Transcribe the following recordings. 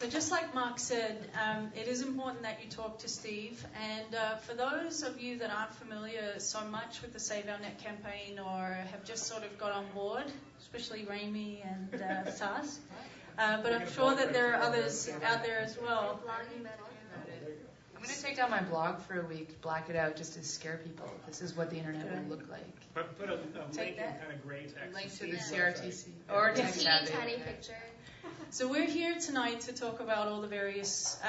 So just like Mark said, it is important that you talk to Steve. And for those of you that aren't familiar so much with the Save Our Net campaign or have just sort of got on board, especially Rami and Sas, but I'm sure that there are others out there as well. I'm going to take down my blog for a week, black it out just to scare people. This is what the internet will look like. Put a link in kind of gray text. Link to the CRTC. Or text tiny picture. So we're here tonight to talk about all the various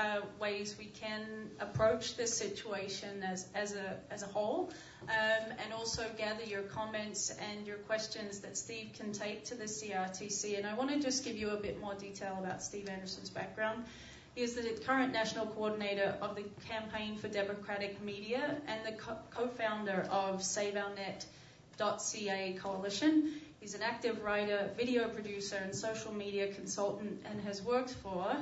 ways we can approach this situation as a whole, and also gather your comments and your questions that Steve can take to the CRTC. And I want to just give you a bit more detail about Steve Anderson's background. He is the current national coordinator of the Campaign for Democratic Media and the co-founder of SaveOurNet.ca coalition. He's an active writer, video producer, and social media consultant, and has worked for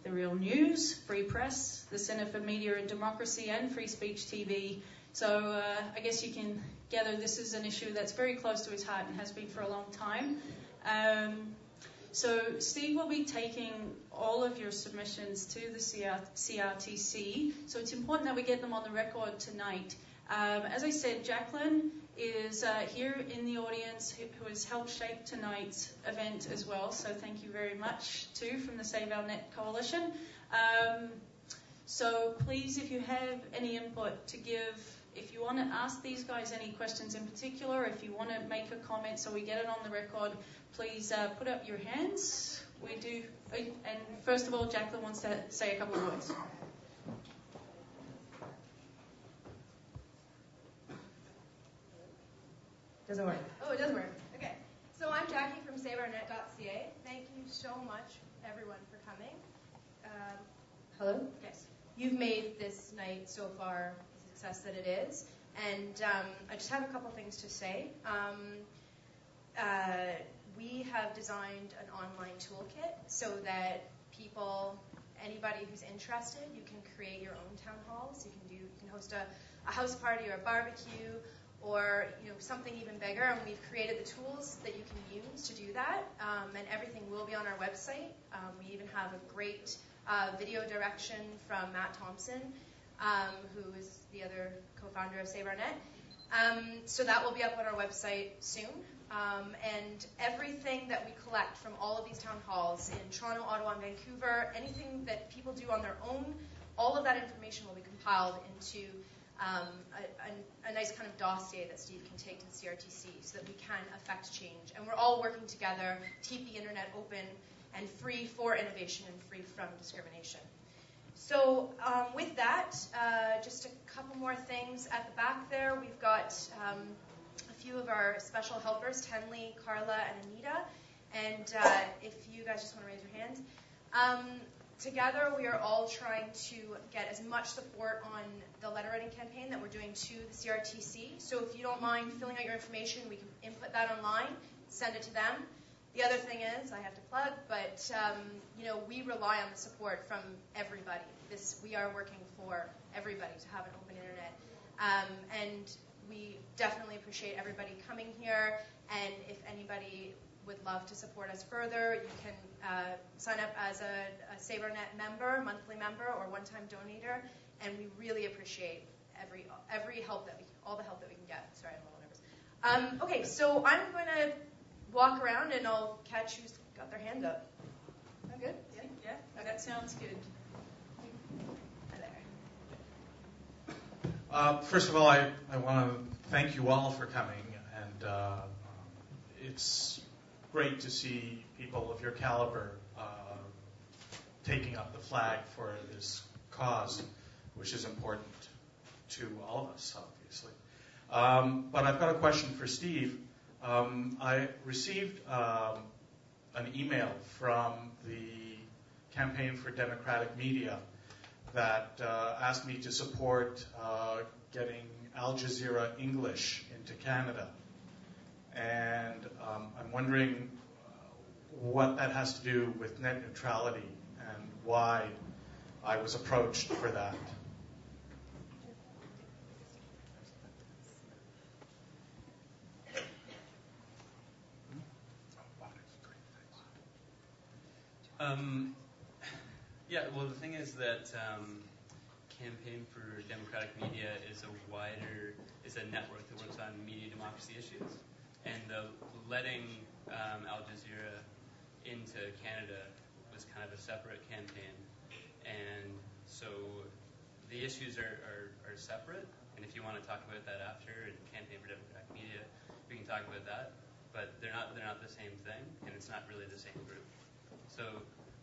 The Real News, Free Press, the Center for Media and Democracy, and Free Speech TV. So I guess you can gather this is an issue that's very close to his heart and has been for a long time. So Steve will be taking all of your submissions to the CRTC. So it's important that we get them on the record tonight. As I said, Jacqueline is here in the audience who has helped shape tonight's event as well. So thank you very much too from the Save Our Net Coalition. So please, if you have any input to give, if you want to ask these guys any questions in particular, if you want to make a comment so we get it on the record, please put up your hands. We do, and first of all, Jacqueline wants to say a couple of words. Doesn't work. Oh, it does work. Okay. So I'm Jackie from SaveOurNet.ca. Thank you so much, everyone, for coming. Hello? Yes. You've made this night so far the success that it is. And I just have a couple things to say. We have designed an online toolkit so that people, anybody who's interested, you can create your own town halls. You can host a house party or a barbecue, or something even bigger, and we've created the tools that you can use to do that, and everything will be on our website. We even have a great video direction from Matt Thompson, who is the other co-founder of SaveOurNet. So that will be up on our website soon. And everything that we collect from all of these town halls in Toronto, Ottawa, and Vancouver, anything that people do on their own, all of that information will be compiled into a nice kind of dossier that Steve can take to the CRTC so that we can affect change. And we're all working together to keep the internet open and free for innovation and free from discrimination. So with that, just a couple more things at the back there. We've got a few of our special helpers, Tenley, Carla, and Anita. And if you guys just want to raise your hands. Together, we are all trying to get as much support on the letter writing campaign that we're doing to the CRTC. So if you don't mind filling out your information, we can input that online, send it to them. The other thing is, I have to plug, but we rely on the support from everybody. We are working for everybody to have an open internet. And we definitely appreciate everybody coming here. And if anybody would love to support us further, you can sign up as a SaveOurNet member, monthly member, or one-time donator, and we really appreciate every help all the help that we can get. Sorry, I'm a little nervous. Okay, so I'm going to walk around and I'll catch who's got their hand up. I'm good? Yeah, that sounds good. Hi there. First of all, I want to thank you all for coming, and it's great to see people of your caliber taking up the flag for this cause, which is important to all of us, obviously. But I've got a question for Steve. I received an email from the Campaign for Democratic Media that asked me to support getting Al Jazeera English into Canada. And I'm wondering what that has to do with net neutrality and why I was approached for that. Yeah, well, the thing is that Campaign for Democratic Media is a network that works on media democracy issues. And letting Al Jazeera into Canada was kind of a separate campaign. And so the issues are separate. And if you want to talk about that after and Campaign for Democratic Media, we can talk about that. But they're not the same thing, and it's not really the same group. So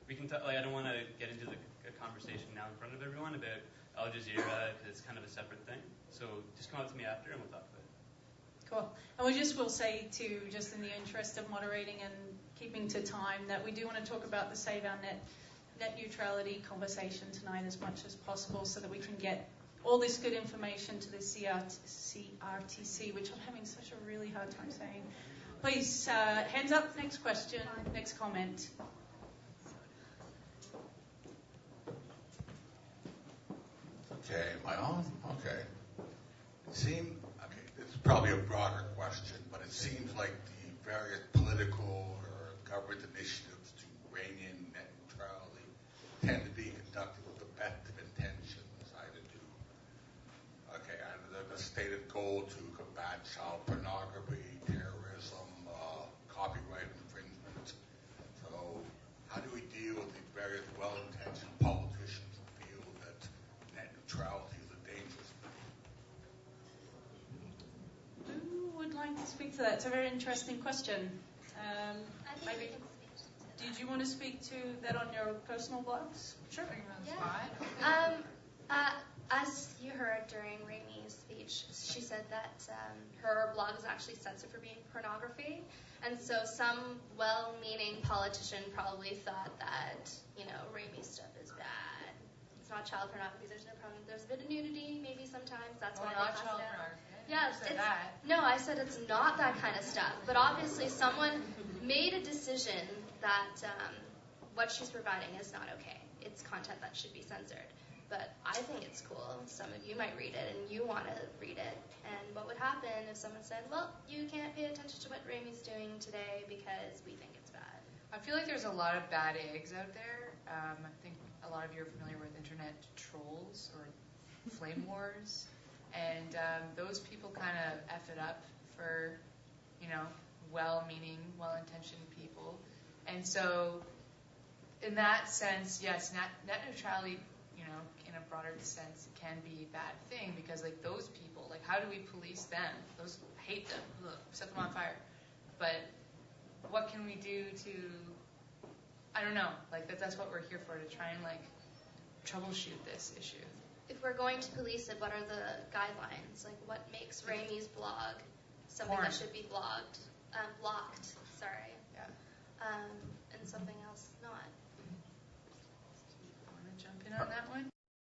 we can talk. Like, I don't want to get into a conversation now in front of everyone about Al Jazeera because it's kind of a separate thing. So just come up to me after, and we'll talk about it. Cool. And we just will say too, just in the interest of moderating and keeping to time, that we do want to talk about the Save Our Net neutrality conversation tonight as much as possible, so that we can get all this good information to the CRTC, which I'm having such a really hard time saying. Please, hands up. Next question. Next comment. Okay, am I on? Okay. It's probably a broader question, but it seems like the various political or government initiatives to rein in net neutrality tend to be conducted with the best of intentions, either the stated goal to combat child pornography, terrorism, copyright infringement. So how do we deal with the various well-intentioned politicians who feel that net neutrality is a dangerous thing? Who would like to speak to that? It's a very interesting question. Maybe. Did you want to speak to that on your personal blogs? Sure. As you heard during Ramey's speech, she said that her blog is actually censored for being pornography. And so some well-meaning politician probably thought that, Ramey's stuff is bad. It's not child pornography. There's no problem. There's a bit of nudity maybe sometimes. That's why not they child passed it out. pornography. Yes, You said that. No, I said it's not that kind of stuff. But obviously someone made a decision that what she's providing is not okay. It's content that should be censored. But I think it's cool. Some of you might read it and you want to read it. And what would happen if someone said, well, you can't pay attention to what Ramey's doing today because we think it's bad? I feel like there's a lot of bad eggs out there. I think a lot of you are familiar with internet trolls or flame wars. And those people kind of F it up for, well-meaning, well-intentioned people. And so in that sense, yes, net neutrality, in a broader sense, it can be a bad thing because, those people, how do we police them? Those hate them. Ugh, set them on fire. But what can we do to, I don't know, that's what we're here for, to try and, troubleshoot this issue. If we're going to police it, what are the guidelines? What makes Ramey's blog something Porn. that should be blocked? Sorry. Yeah. And something